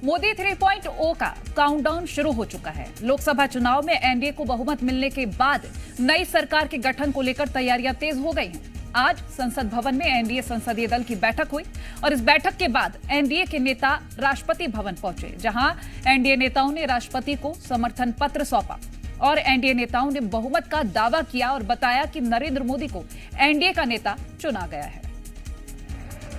मोदी 3.0 का काउंटडाउन शुरू हो चुका है। लोकसभा चुनाव में एनडीए को बहुमत मिलने के बाद नई सरकार के गठन को लेकर तैयारियां तेज हो गई हैं। आज संसद भवन में एनडीए संसदीय दल की बैठक हुई और इस बैठक के बाद एनडीए के नेता राष्ट्रपति भवन पहुंचे, जहां एनडीए नेताओं ने राष्ट्रपति को समर्थन पत्र सौंपा और एनडीए नेताओं ने बहुमत का दावा किया और बताया कि नरेंद्र मोदी को एनडीए का नेता चुना गया है।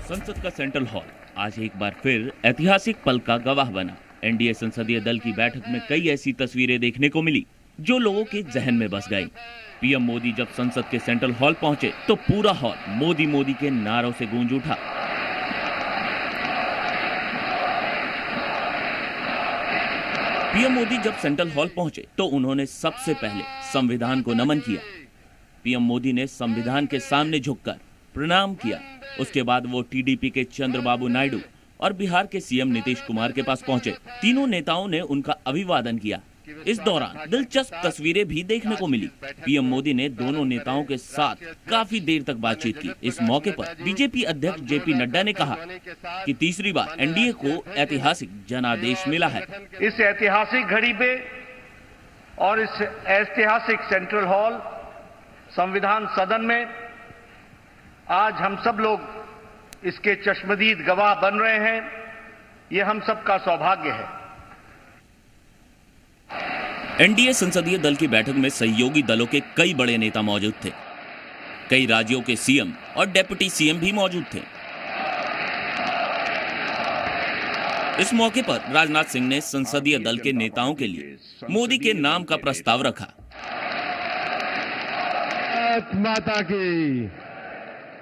संसद का सेंट्रल हॉल आज एक बार फिर ऐतिहासिक पल का गवाह बना। एनडीए संसदीय दल की बैठक में कई ऐसी तस्वीरें देखने को मिली जो लोगों के जहन में बस गई। पीएम मोदी जब संसद के सेंट्रल हॉल पहुंचे तो पूरा हॉल मोदी मोदी के नारों से गूंज उठा। पीएम मोदी जब सेंट्रल हॉल पहुंचे तो उन्होंने सबसे पहले संविधान को नमन किया। पीएम मोदी ने संविधान के सामने झुककर प्रणाम किया। उसके बाद वो टीडीपी के चंद्रबाबू नायडू और बिहार के सीएम नीतीश कुमार के पास पहुंचे। तीनों नेताओं ने उनका अभिवादन किया। इस दौरान दिलचस्प तस्वीरें भी देखने को मिली। पीएम मोदी ने दोनों नेताओं के साथ काफी देर तक बातचीत की। इस मौके पर बीजेपी अध्यक्ष जेपी नड्डा ने कहा कि तीसरी बार एनडीए को ऐतिहासिक जनादेश मिला है। इस ऐतिहासिक घड़ी पे और इस ऐतिहासिक सेंट्रल हॉल संविधान सदन में आज हम सब लोग इसके चश्मदीद गवाह बन रहे हैं। ये हम सबका सौभाग्य है। एनडीए संसदीय दल की बैठक में सहयोगी दलों के कई बड़े नेता मौजूद थे। कई राज्यों के सीएम और डिप्टी सीएम भी मौजूद थे। इस मौके पर राजनाथ सिंह ने संसदीय दल के नेताओं के लिए मोदी के नाम का प्रस्ताव रखा। भारत माता की,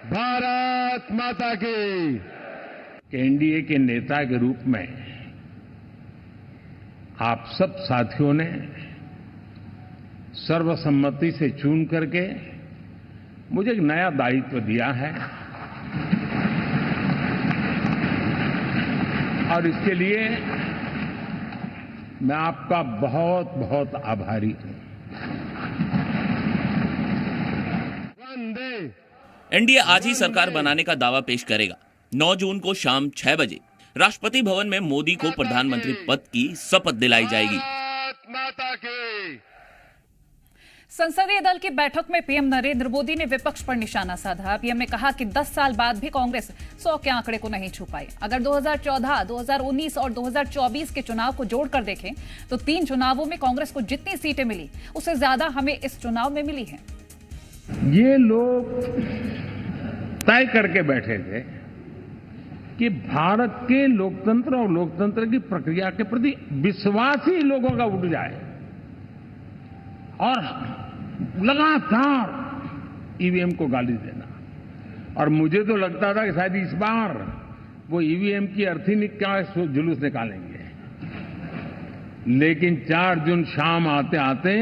भारत माता की। एनडीए के नेता के रूप में आप सब साथियों ने सर्वसम्मति से चुन करके मुझे एक नया दायित्व दिया है और इसके लिए मैं आपका बहुत बहुत आभारी हूं। एनडीए आज ही सरकार बनाने का दावा पेश करेगा। 9 जून को शाम 6 बजे राष्ट्रपति भवन में मोदी को प्रधानमंत्री पद की शपथ दिलाई जाएगी। संसदीय दल की बैठक में पीएम नरेंद्र मोदी ने विपक्ष पर निशाना साधा। पीएम ने कहा कि 10 साल बाद भी कांग्रेस 100 के आंकड़े को नहीं छू पाई। अगर 2014, 2019 और 2024 के चुनाव को जोड़कर देखें तो 3 चुनावों में कांग्रेस को जितनी सीटें मिली उससे ज्यादा हमें इस चुनाव में मिली हैं। ये लोग तय करके बैठे थे कि भारत के लोकतंत्र और लोकतंत्र की प्रक्रिया के प्रति विश्वास ही लोगों का उठ जाए और लगातार ईवीएम को गाली देना। और मुझे तो लगता था कि शायद इस बार वो ईवीएम की अर्थी का जुलूस निकालेंगे, लेकिन 4 जून शाम आते आते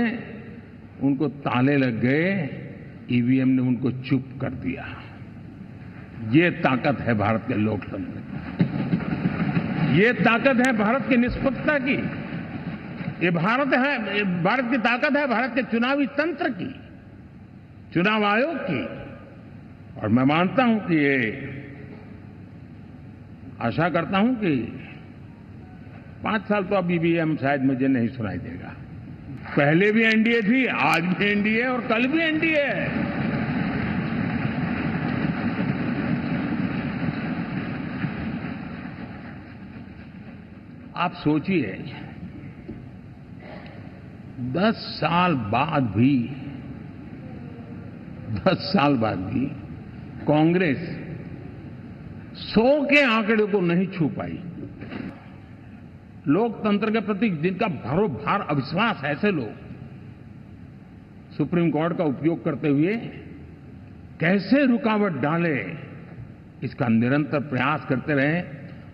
उनको ताले लग गए। ईवीएम ने उनको चुप कर दिया। ये ताकत है भारत के लोकतंत्र की, ये ताकत है भारत की निष्पक्षता की, ये भारत की ताकत है भारत के चुनावी तंत्र की, चुनाव आयोग की। और मैं मानता हूं कि ये आशा करता हूं कि 5 साल तो अब ईवीएम शायद मुझे नहीं सुनाई देगा। पहले भी एनडीए थी, आज भी एनडीए और कल भी एनडीए है। आप सोचिए 10 साल बाद भी कांग्रेस 100 के आंकड़े को नहीं छू पाई। लोकतंत्र के प्रति जिनका भरोभार अविश्वास है, ऐसे लोग सुप्रीम कोर्ट का उपयोग करते हुए कैसे रुकावट डाले, इसका निरंतर प्रयास करते रहे।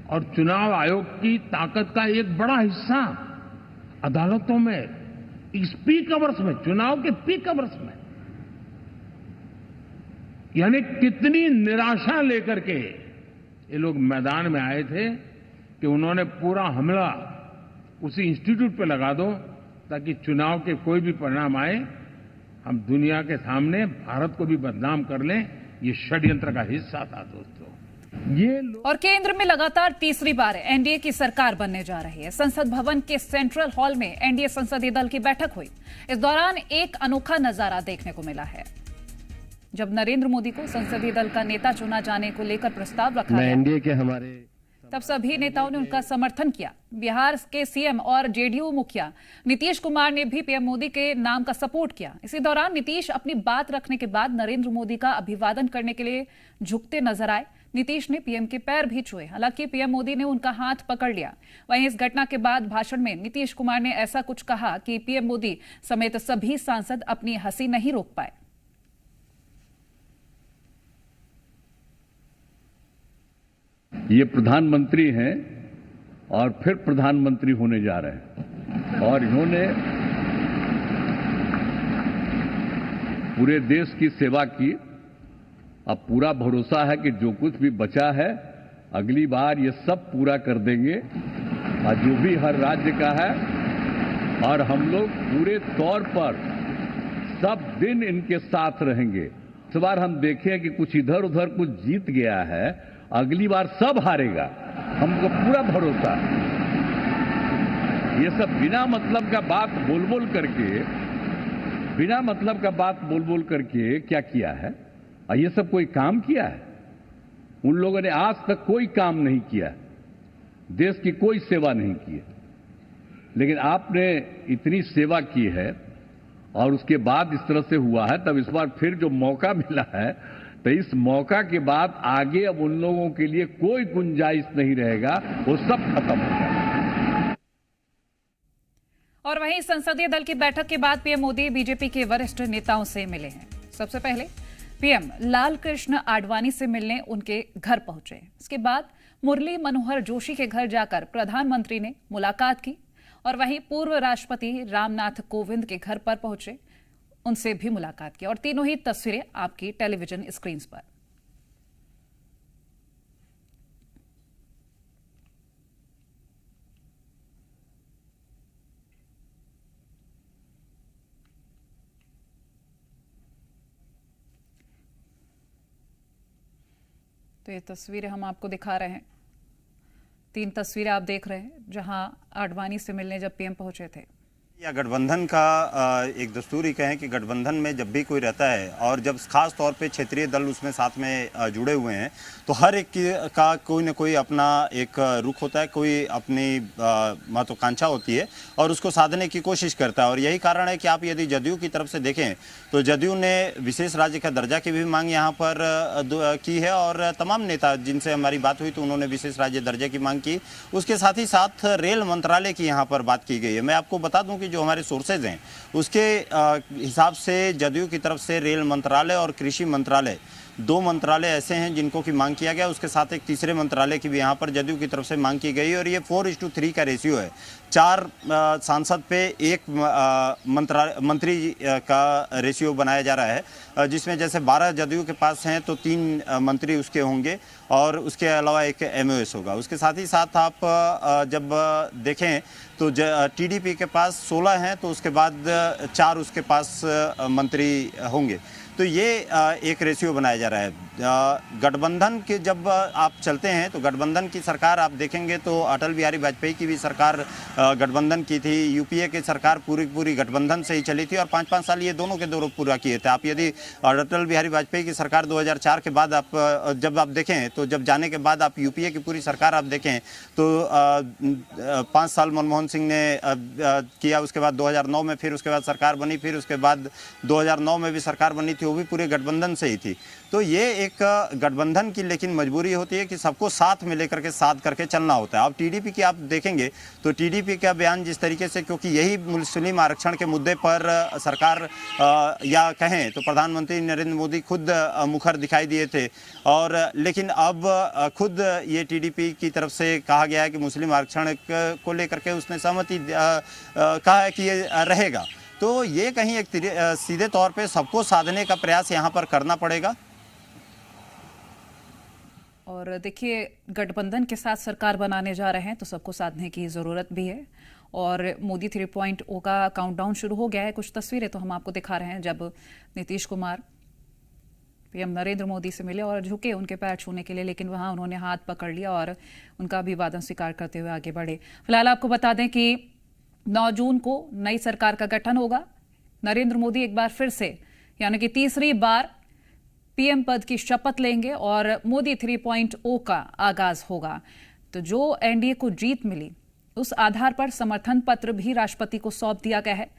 और चुनाव आयोग की ताकत का एक बड़ा हिस्सा अदालतों में इस पीक अवर्स में, चुनाव के पीक अवर्स में, यानी कितनी निराशा लेकर के ये लोग मैदान में आए थे कि उन्होंने पूरा हमला उसी इंस्टीट्यूट पे लगा दो ताकि चुनाव के कोई भी परिणाम आए हम दुनिया के सामने भारत को भी बदनाम कर लें। ये षड्यंत्र का हिस्सा था दोस्तों। ये लोग और केंद्र में लगातार तीसरी बार एनडीए की सरकार बनने जा रही है। संसद भवन के सेंट्रल हॉल में एनडीए संसदीय दल की बैठक हुई। इस दौरान एक अनोखा नजारा देखने को मिला है। जब नरेंद्र मोदी को संसदीय दल का नेता चुना जाने को लेकर प्रस्ताव रखा गया, एनडीए के हमारे तब सभी नेताओं ने उनका समर्थन किया। बिहार के सीएम और जेडीयू मुखिया नीतीश कुमार ने भी पीएम मोदी के नाम का सपोर्ट किया। इसी दौरान नीतीश अपनी बात रखने के बाद नरेंद्र मोदी का अभिवादन करने के लिए झुकते नजर आए। नीतीश ने पीएम के पैर भी छुए, हालांकि पीएम मोदी ने उनका हाथ पकड़ लिया। वहीं इस घटना के बाद भाषण में नीतीश कुमार ने ऐसा कुछ कहा कि पीएम मोदी समेत सभी सांसद अपनी हंसी नहीं रोक पाए। ये प्रधानमंत्री हैं और फिर प्रधानमंत्री होने जा रहे हैं और इन्होंने पूरे देश की सेवा की। अब पूरा भरोसा है कि जो कुछ भी बचा है अगली बार ये सब पूरा कर देंगे और जो भी हर राज्य का है, और हम लोग पूरे तौर पर सब दिन इनके साथ रहेंगे। इस बार हम देखें कि कुछ इधर उधर कुछ जीत गया है, अगली बार सब हारेगा, हमको पूरा भरोसा है। ये सब बिना मतलब का बात बोल बोल करके क्या किया है? और ये सब कोई काम किया है? उन लोगों ने आज तक कोई काम नहीं किया, देश की कोई सेवा नहीं की है। लेकिन आपने इतनी सेवा की है और उसके बाद इस तरह से हुआ है, तब इस बार फिर जो मौका मिला है, तो इस मौका के बाद आगे अब उन लोगों के लिए कोई गुंजाइश नहीं रहेगा, वो सब खत्म हो जाएगा। और वहीं संसदीय दल की बैठक के बाद पीएम मोदी बीजेपी के वरिष्ठ नेताओं से मिले हैं। सबसे पहले पीएम लाल कृष्ण आडवाणी से मिलने उनके घर पहुंचे। इसके बाद मुरली मनोहर जोशी के घर जाकर प्रधानमंत्री ने मुलाकात की और वहीं पूर्व राष्ट्रपति रामनाथ कोविंद के घर पर पहुंचे, उनसे भी मुलाकात की। और तीनों ही तस्वीरें आपकी टेलीविजन स्क्रीन पर। तो ये तस्वीरें हम आपको दिखा रहे हैं। 3 तस्वीरें आप देख रहे हैं जहां आडवाणी से मिलने जब पीएम पहुंचे थे। या गठबंधन का एक दस्तूर ही कहें कि गठबंधन में जब भी कोई रहता है और जब खास तौर पे क्षेत्रीय दल उसमें साथ में जुड़े हुए हैं, तो हर एक का कोई न कोई अपना एक रुख होता है, कोई अपनी महत्वाकांक्षा होती है और उसको साधने की कोशिश करता है। और यही कारण है कि आप यदि जदयू की तरफ से देखें तो जदयू ने विशेष राज्य का दर्जा की भी मांग यहाँ पर की है और तमाम नेता जिनसे हमारी बात हुई तो उन्होंने विशेष राज्य दर्जे की मांग की। उसके साथ ही साथ रेल मंत्रालय की यहाँ पर बात की गई है। मैं आपको बता दूं कि जो हमारे सोर्सेज हैं उसके हिसाब से जदयू की तरफ से रेल मंत्रालय और कृषि मंत्रालय 2 मंत्रालय ऐसे हैं जिनको की मांग किया गया। उसके साथ एक तीसरे मंत्रालय की भी यहाँ पर जदयू की तरफ से मांग की गई और ये 4:3 का रेशियो है। 4 सांसद पे 1 मंत्री का रेशियो बनाया जा रहा है, जिसमें जैसे 12 जदयू के पास हैं तो 3 मंत्री उसके होंगे और उसके अलावा एक MOS होगा। उसके साथ ही साथ आप जब देखें तो TDP के पास 16 हैं तो उसके बाद 4 उसके पास मंत्री होंगे। तो ये एक रेशियो बनाया जा रहा है। गठबंधन के जब आप चलते हैं तो गठबंधन की सरकार आप देखेंगे तो अटल बिहारी वाजपेयी की भी सरकार गठबंधन की थी, यूपीए की सरकार पूरी गठबंधन से ही चली थी और 5-5 साल ये दोनों के दौर पूरा किए थे। आप यदि अटल बिहारी वाजपेयी की सरकार 2004 के बाद आप जब आप देखें तो जब जाने के बाद आप यूपीए की पूरी सरकार आप देखें तो 5 साल मनमोहन सिंह ने किया, उसके बाद 2009 में फिर उसके बाद सरकार बनी, फिर उसके बाद 2009 में भी सरकार बनी थी, वो भी पूरे गठबंधन से ही थी। तो ये एक गठबंधन की लेकिन मजबूरी होती है कि सबको साथ में लेकर के साथ करके चलना होता है। अब टीडीपी की आप देखेंगे तो टीडीपी का बयान जिस तरीके से, क्योंकि यही मुस्लिम आरक्षण के मुद्दे पर सरकार या कहें तो प्रधानमंत्री नरेंद्र मोदी खुद मुखर दिखाई दिए थे और लेकिन अब खुद ये टीडीपी की तरफ से कहा गया है कि मुस्लिम आरक्षण को लेकर के उसने सहमति कहा है कि ये रहेगा। तो ये कहीं एक सीधे तौर पे सबको साधने का प्रयास यहाँ पर करना पड़ेगा। और देखिए, गठबंधन के साथ सरकार बनाने जा रहे हैं तो सबको साधने की ज़रूरत भी है और मोदी 3.0 का काउंटडाउन शुरू हो गया है। कुछ तस्वीरें तो हम आपको दिखा रहे हैं जब नीतीश कुमार पीएम नरेंद्र मोदी से मिले और झुके उनके पैर छूने के लिए, लेकिन वहां उन्होंने हाथ पकड़ लिया और उनका अभिवादन स्वीकार करते हुए आगे बढ़े। फिलहाल आपको बता दें कि 9 जून को नई सरकार का गठन होगा। नरेंद्र मोदी एक बार फिर से यानी कि तीसरी बार पीएम पद की शपथ लेंगे और मोदी 3.0 का आगाज होगा। तो जो एनडीए को जीत मिली उस आधार पर समर्थन पत्र भी राष्ट्रपति को सौंप दिया गया है।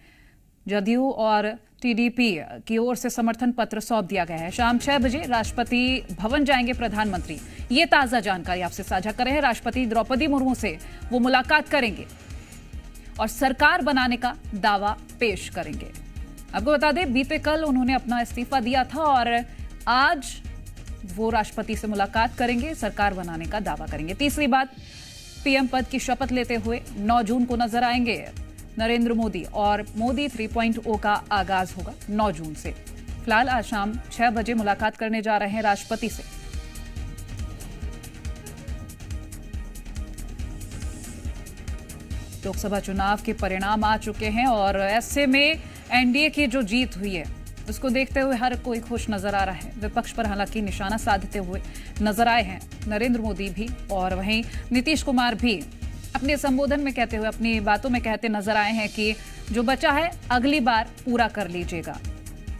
जदयू और टीडीपी की ओर से समर्थन पत्र सौंप दिया गया है। शाम 6 बजे राष्ट्रपति भवन जाएंगे प्रधानमंत्री। ये ताजा जानकारी आपसे साझा कर रहे हैं। राष्ट्रपति द्रौपदी मुर्मू से वो मुलाकात करेंगे और सरकार बनाने का दावा पेश करेंगे। आपको बता दें, बीते कल उन्होंने अपना इस्तीफा दिया था और आज वो राष्ट्रपति से मुलाकात करेंगे, सरकार बनाने का दावा करेंगे। तीसरी बार पीएम पद की शपथ लेते हुए 9 जून को नजर आएंगे नरेंद्र मोदी और मोदी 3.0 का आगाज होगा 9 जून से। फिलहाल आज शाम 6 बजे मुलाकात करने जा रहे हैं राष्ट्रपति से। लोकसभा चुनाव के परिणाम आ चुके हैं और ऐसे में एनडीए की जो जीत हुई है उसको देखते हुए हर कोई खुश नजर आ रहा है। विपक्ष पर हालांकि निशाना साधते हुए नजर आए हैं नरेंद्र मोदी भी, और वहीं नीतीश कुमार भी अपने संबोधन में कहते हुए, अपनी बातों में कहते नजर आए हैं कि जो बचा है अगली बार पूरा कर लीजिएगा।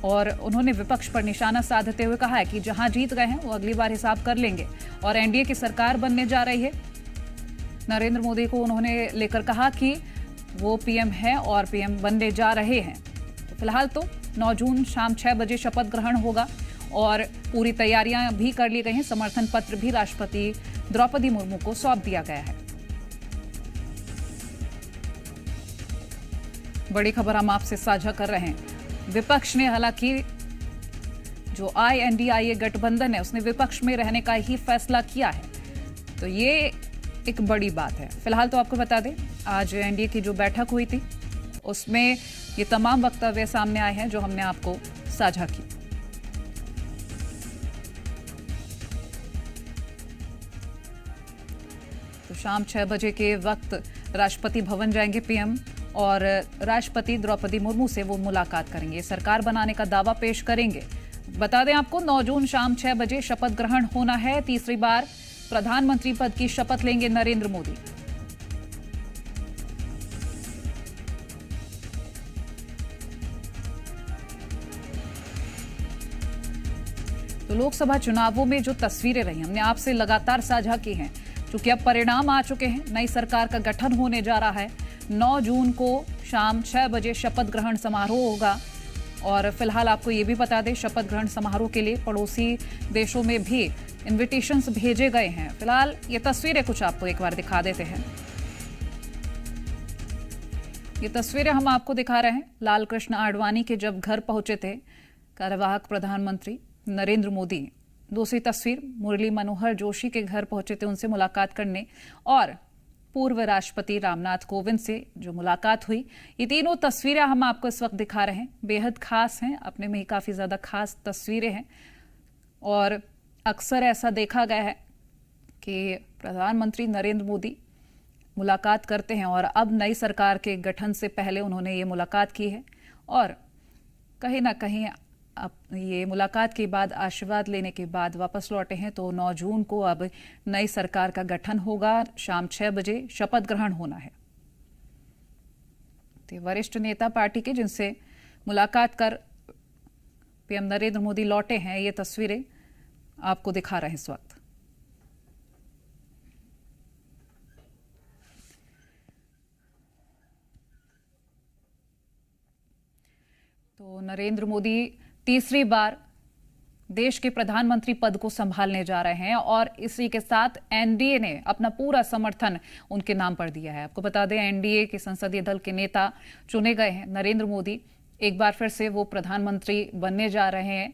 और उन्होंने विपक्ष पर निशाना साधते हुए कहा है कि जहां जीत गए हैं वो अगली बार हिसाब कर लेंगे और एनडीए की सरकार बनने जा रही है। नरेंद्र मोदी को उन्होंने लेकर कहा कि वो पीएम है और पीएम बनने जा रहे हैं। तो फिलहाल तो 9 जून शाम 6 बजे शपथ ग्रहण होगा और पूरी तैयारियां भी कर ली गई हैं। समर्थन पत्र भी राष्ट्रपति द्रौपदी मुर्मू को सौंप दिया गया है। बड़ी खबर हम आपसे साझा कर रहे हैं। विपक्ष ने हालांकि जो INDIA गठबंधन है उसने विपक्ष में रहने का ही फैसला किया है, तो ये एक बड़ी बात है। फिलहाल तो आपको बता दें, आज एनडीए की जो बैठक हुई थी उसमें ये तमाम वक्तव्य सामने आए हैं जो हमने आपको साझा की। तो शाम 6 बजे के वक्त राष्ट्रपति भवन जाएंगे पीएम और राष्ट्रपति द्रौपदी मुर्मू से वो मुलाकात करेंगे, सरकार बनाने का दावा पेश करेंगे। बता दें आपको, 9 जून शाम 6 बजे शपथ ग्रहण होना है। तीसरी बार प्रधानमंत्री पद की शपथ लेंगे नरेंद्र मोदी। तो लोकसभा चुनावों में जो तस्वीरें रही हमने आपसे लगातार साझा की हैं, क्योंकि अब परिणाम आ चुके हैं, नई सरकार का गठन होने जा रहा है। 9 जून को शाम 6 बजे शपथ ग्रहण समारोह होगा और फिलहाल आपको ये भी बता दें, शपथ ग्रहण समारोह के लिए पड़ोसी देशों में भी इन्विटेशंस भेजे गए हैं। फिलहाल ये तस्वीरें कुछ आपको एक बार दिखा देते हैं। ये तस्वीरें हम आपको दिखा रहे हैं लाल कृष्ण आडवाणी के जब घर पहुंचे थे कार्यवाहक प्रधानमंत्री नरेंद्र मोदी। दूसरी तस्वीर मुरली मनोहर जोशी के घर पहुंचे थे उनसे मुलाकात करने, और पूर्व राष्ट्रपति रामनाथ कोविंद से जो मुलाकात हुई। ये तीनों तस्वीरें हम आपको इस वक्त दिखा रहे हैं, बेहद खास हैं, अपने में ही काफी ज्यादा खास तस्वीरें हैं। और अक्सर ऐसा देखा गया है कि प्रधानमंत्री नरेंद्र मोदी मुलाकात करते हैं और अब नई सरकार के गठन से पहले उन्होंने ये मुलाकात की है और कहीं ना कहीं अब ये मुलाकात के बाद आशीर्वाद लेने के बाद वापस लौटे हैं। तो 9 जून को अब नई सरकार का गठन होगा, शाम 6 बजे शपथ ग्रहण होना है। तो वरिष्ठ नेता पार्टी के जिनसे मुलाकात कर पीएम नरेंद्र मोदी लौटे हैं, ये तस्वीरें आपको दिखा रहे हैं इस वक्त। तो नरेंद्र मोदी तीसरी बार देश के प्रधानमंत्री पद को संभालने जा रहे हैं और इसी के साथ एनडीए ने अपना पूरा समर्थन उनके नाम पर दिया है। आपको बता दें, एनडीए के संसदीय दल के नेता चुने गए हैं। नरेंद्र मोदी एक बार फिर से वो प्रधानमंत्री बनने जा रहे हैं